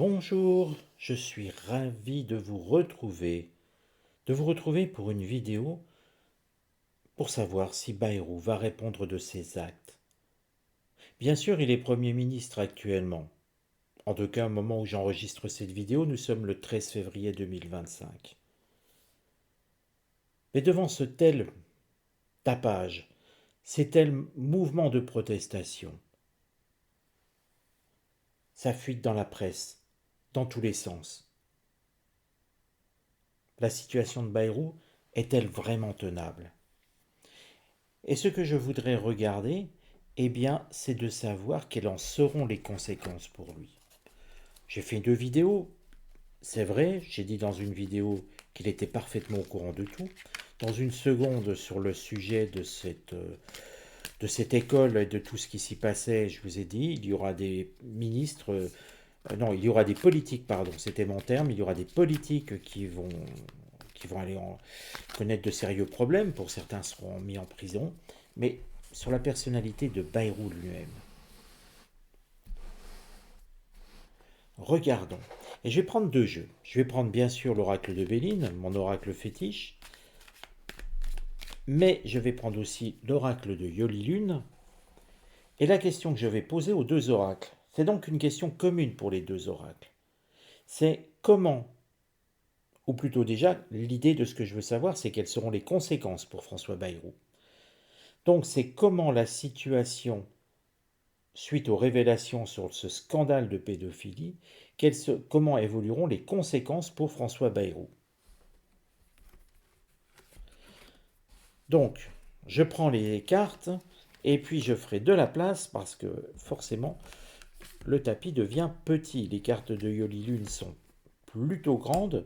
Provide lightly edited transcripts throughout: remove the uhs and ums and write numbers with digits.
Bonjour, je suis ravi de vous retrouver pour une vidéo pour savoir si Bayrou va répondre de ses actes. Bien sûr, il est Premier ministre actuellement. En tout cas, au moment où j'enregistre cette vidéo, nous sommes le 13 février 2025. Mais devant ce tel tapage, ces tels mouvements de protestation, ça fuite dans la presse, dans tous les sens. La situation de Bayrou est-elle vraiment tenable? Et ce que je voudrais regarder, eh bien, c'est de savoir quelles en seront les conséquences pour lui. J'ai fait 2 vidéos, c'est vrai, j'ai dit dans une vidéo qu'il était parfaitement au courant de tout. Dans une seconde, sur le sujet de cette école et de tout ce qui s'y passait, je vous ai dit, il y aura des ministres, non, il y aura des politiques, pardon, c'était mon terme, il y aura des politiques qui vont aller connaître de sérieux problèmes, pour certains seront mis en prison, mais sur la personnalité de Bayrou lui-même. Regardons. Et je vais prendre 2 jeux. Je vais prendre bien sûr l'oracle de Béline, mon oracle fétiche, mais je vais prendre aussi l'oracle de Yoli-Lune. Et la question que je vais poser aux 2 oracles, c'est donc une question commune pour les 2 oracles. C'est comment, ou plutôt déjà, l'idée de ce que je veux savoir, c'est quelles seront les conséquences pour François Bayrou. Donc c'est comment la situation, suite aux révélations sur ce scandale de pédophilie, comment évolueront les conséquences pour François Bayrou. Donc, je prends les cartes et puis je ferai de la place parce que forcément, le tapis devient petit. Les cartes de Yoli-Lune sont plutôt grandes.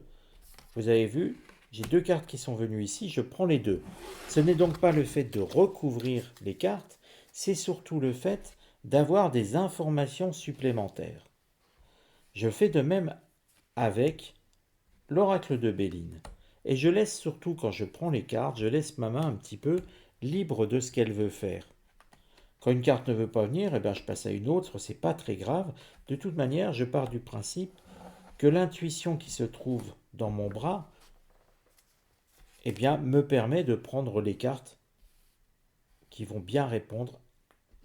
Vous avez vu, j'ai 2 cartes qui sont venues ici, je prends les 2. Ce n'est donc pas le fait de recouvrir les cartes, c'est surtout le fait d'avoir des informations supplémentaires. Je fais de même avec l'oracle de Béline. Et je laisse surtout, quand je prends les cartes, je laisse ma main un petit peu libre de ce qu'elle veut faire. Quand une carte ne veut pas venir, eh bien je passe à une autre, c'est pas très grave. De toute manière, je pars du principe que l'intuition qui se trouve dans mon bras, eh bien, me permet de prendre les cartes qui vont bien répondre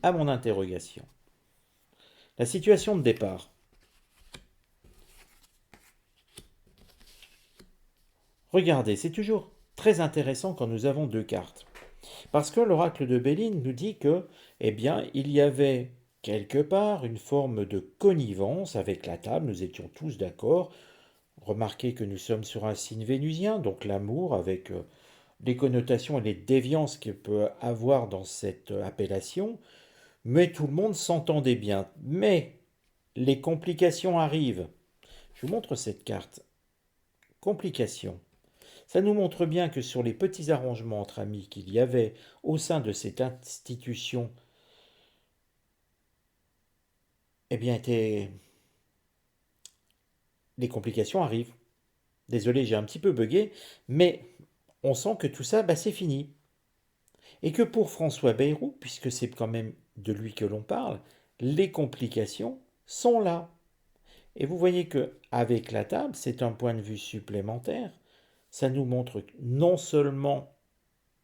à mon interrogation. La situation de départ. Regardez, c'est toujours très intéressant quand nous avons 2 cartes. Parce que l'oracle de Béline nous dit que, eh bien, il y avait quelque part une forme de connivence avec la table, nous étions tous d'accord. Remarquez que nous sommes sur un signe vénusien, donc l'amour avec les connotations et les déviances qu'il peut avoir dans cette appellation, mais tout le monde s'entendait bien. Mais les complications arrivent. Je vous montre cette carte. Complications. Ça nous montre bien que sur les petits arrangements entre amis qu'il y avait au sein de cette institution, eh bien, les complications arrivent. Désolé, j'ai un petit peu bugué, mais on sent que tout ça, c'est fini. Et que pour François Bayrou, puisque c'est quand même de lui que l'on parle, les complications sont là. Et vous voyez que avec la table, c'est un point de vue supplémentaire. Ça nous montre que non seulement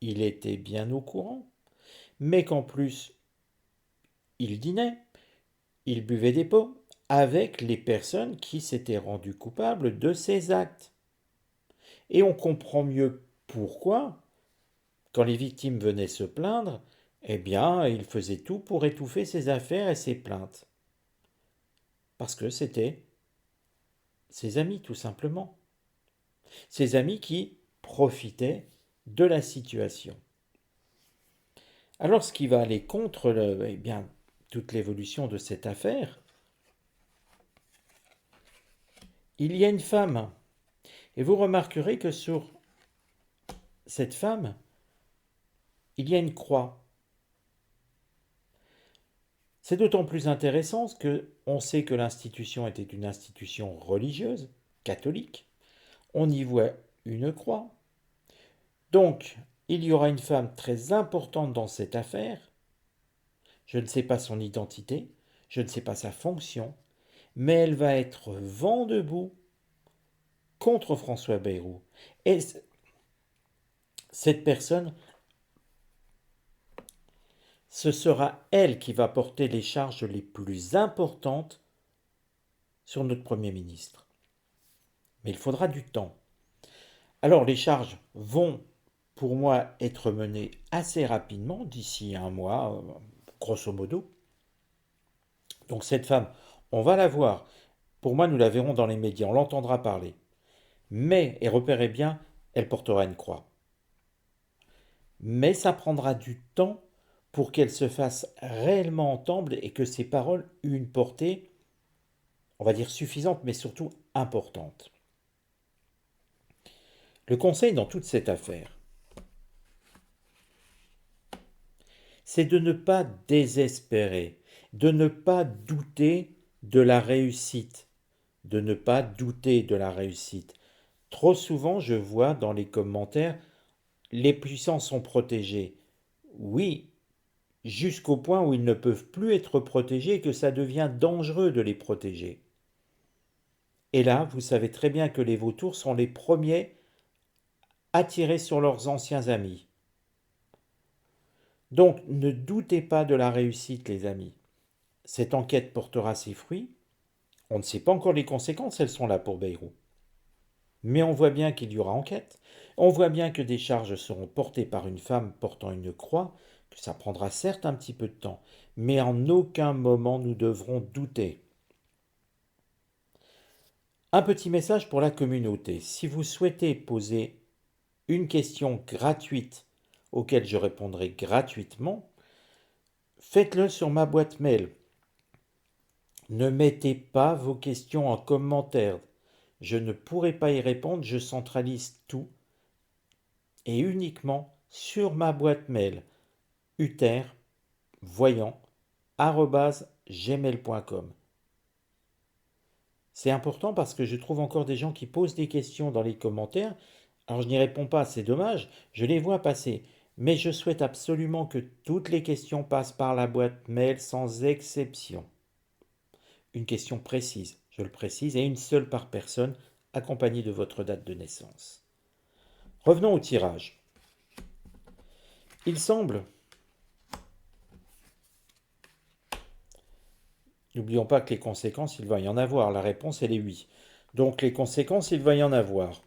il était bien au courant, mais qu'en plus, il dînait, il buvait des pots avec les personnes qui s'étaient rendues coupables de ces actes. Et on comprend mieux pourquoi, quand les victimes venaient se plaindre, eh bien, il faisait tout pour étouffer ses affaires et ses plaintes. Parce que c'était ses amis, tout simplement. Ses amis qui profitaient de la situation. Alors, ce qui va aller contre eh bien, toute l'évolution de cette affaire, il y a une femme. Et vous remarquerez que sur cette femme, il y a une croix. C'est d'autant plus intéressant que on sait que l'institution était une institution religieuse, catholique. On y voit une croix. Donc, il y aura une femme très importante dans cette affaire. Je ne sais pas son identité, je ne sais pas sa fonction, mais elle va être vent debout contre François Bayrou. Et cette personne, ce sera elle qui va porter les charges les plus importantes sur notre Premier ministre. Mais il faudra du temps. Alors les charges vont, pour moi, être menées assez rapidement, d'ici un mois, grosso modo. Donc cette femme, on va la voir. Pour moi, nous la verrons dans les médias, on l'entendra parler. Mais, et repérez bien, elle portera une croix. Mais ça prendra du temps pour qu'elle se fasse réellement entendre et que ses paroles aient une portée, on va dire suffisante, mais surtout importante. Le conseil dans toute cette affaire, c'est de ne pas désespérer, de ne pas douter de la réussite, de ne pas douter de la réussite. Trop souvent, je vois dans les commentaires, les puissants sont protégés. Oui, jusqu'au point où ils ne peuvent plus être protégés et que ça devient dangereux de les protéger. Et là, vous savez très bien que les vautours sont les premiers à tirer sur leurs anciens amis. Donc, ne doutez pas de la réussite, les amis. Cette enquête portera ses fruits. On ne sait pas encore les conséquences, elles sont là pour Bayrou. Mais on voit bien qu'il y aura enquête. On voit bien que des charges seront portées par une femme portant une croix, que ça prendra certes un petit peu de temps, mais en aucun moment nous devrons douter. Un petit message pour la communauté. Si vous souhaitez poser une question gratuite auquel je répondrai gratuitement, faites-le sur ma boîte mail. Ne mettez pas vos questions en commentaire. Je ne pourrai pas y répondre, je centralise tout et uniquement sur ma boîte mail utervoyant@gmail.com. C'est important parce que je trouve encore des gens qui posent des questions dans les commentaires. Alors je n'y réponds pas, c'est dommage, je les vois passer. Mais je souhaite absolument que toutes les questions passent par la boîte mail sans exception. Une question précise, je le précise, et une seule par personne, accompagnée de votre date de naissance. Revenons au tirage. Il semble, n'oublions pas que les conséquences, il va y en avoir. La réponse, elle est oui. Donc les conséquences, il va y en avoir.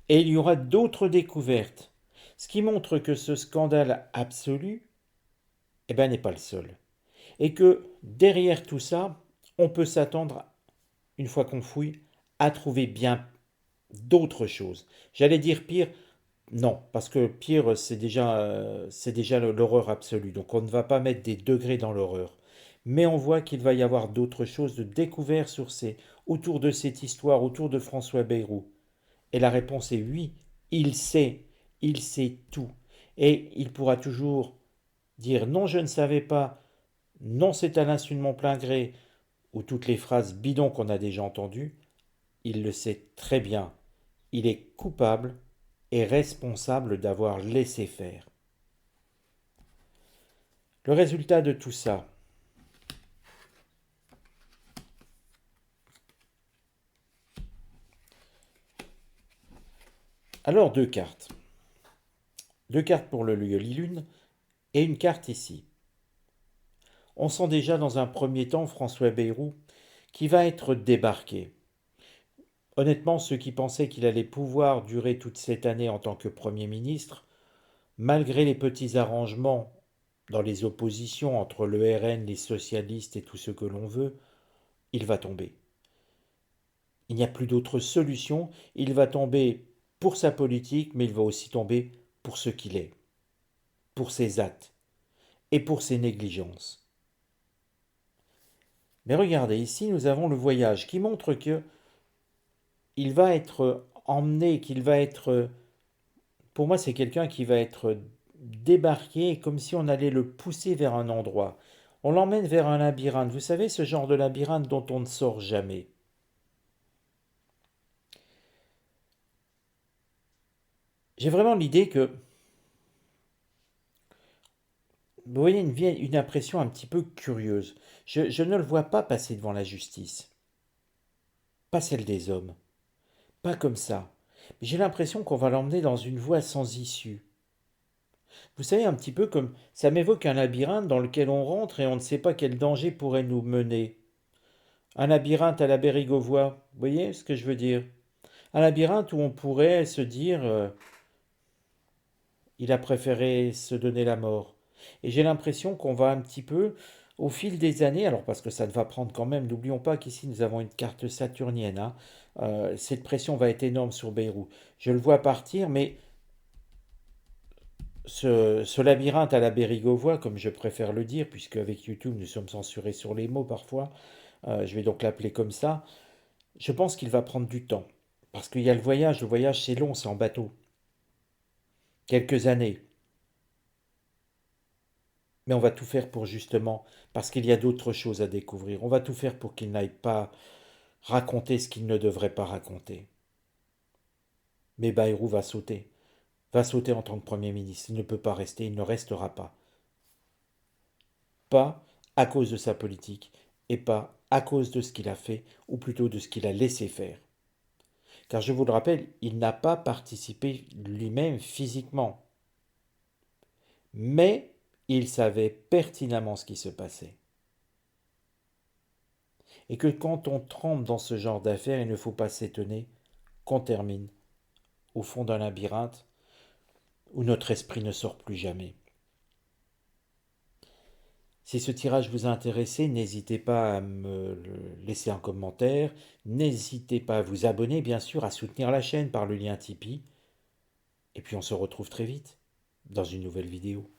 Et il y aura d'autres découvertes. Ce qui montre que ce scandale absolu, eh ben, n'est pas le seul. Et que derrière tout ça, on peut s'attendre, une fois qu'on fouille, à trouver bien d'autres choses. J'allais dire pire, non, parce que pire, c'est déjà l'horreur absolue. Donc on ne va pas mettre des degrés dans l'horreur. Mais on voit qu'il va y avoir d'autres choses de découvert autour de cette histoire, autour de François Bayrou. Et la réponse est oui, il sait, il sait tout. Et il pourra toujours dire non, je ne savais pas, non, c'est à l'insu de mon plein gré, ou toutes les phrases bidons qu'on a déjà entendues. Il le sait très bien. Il est coupable et responsable d'avoir laissé faire. Le résultat de tout ça, alors deux cartes. Deux cartes pour le lieu Lilune et une carte ici. On sent déjà dans un premier temps François Bayrou qui va être débarqué. Honnêtement, ceux qui pensaient qu'il allait pouvoir durer toute cette année en tant que Premier ministre, malgré les petits arrangements dans les oppositions entre le RN, les socialistes et tout ce que l'on veut, il va tomber. Il n'y a plus d'autre solution, il va tomber pour sa politique, mais il va aussi tomber pour ce qu'il est, pour ses actes et pour ses négligences. Mais regardez, ici nous avons le voyage qui montre que il va être emmené, qu'il va être... Pour moi, c'est quelqu'un qui va être débarqué comme si on allait le pousser vers un endroit. On l'emmène vers un labyrinthe. Vous savez, ce genre de labyrinthe dont on ne sort jamais. J'ai vraiment l'idée que vous voyez, une impression un petit peu curieuse. Je ne le vois pas passer devant la justice, pas celle des hommes, pas comme ça. Mais j'ai l'impression qu'on va l'emmener dans une voie sans issue. Vous savez, un petit peu comme ça m'évoque un labyrinthe dans lequel on rentre et on ne sait pas quel danger pourrait nous mener. Un labyrinthe à la Bérégovoy, vous voyez ce que je veux dire? Un labyrinthe où on pourrait se dire il a préféré se donner la mort. Et j'ai l'impression qu'on va un petit peu, au fil des années, alors parce que ça va prendre quand même, n'oublions pas qu'ici nous avons une carte saturnienne, hein, cette pression va être énorme sur Beyrouth. Je le vois partir, mais ce labyrinthe à la Bérégovoy, comme je préfère le dire, puisque avec YouTube nous sommes censurés sur les mots parfois, je vais donc l'appeler comme ça, je pense qu'il va prendre du temps. Parce qu'il y a le voyage c'est long, c'est en bateau. Quelques années. Mais on va tout faire pour justement, parce qu'il y a d'autres choses à découvrir, on va tout faire pour qu'il n'aille pas raconter ce qu'il ne devrait pas raconter. Mais Bayrou va sauter en tant que Premier ministre, il ne peut pas rester, il ne restera pas. Pas à cause de sa politique, et pas à cause de ce qu'il a fait, ou plutôt de ce qu'il a laissé faire. Car je vous le rappelle, il n'a pas participé lui-même physiquement. Mais il savait pertinemment ce qui se passait. Et que quand on trempe dans ce genre d'affaires, il ne faut pas s'étonner qu'on termine au fond d'un labyrinthe où notre esprit ne sort plus jamais. Si ce tirage vous a intéressé, n'hésitez pas à me laisser un commentaire, n'hésitez pas à vous abonner, bien sûr, à soutenir la chaîne par le lien Tipeee, et puis on se retrouve très vite dans une nouvelle vidéo.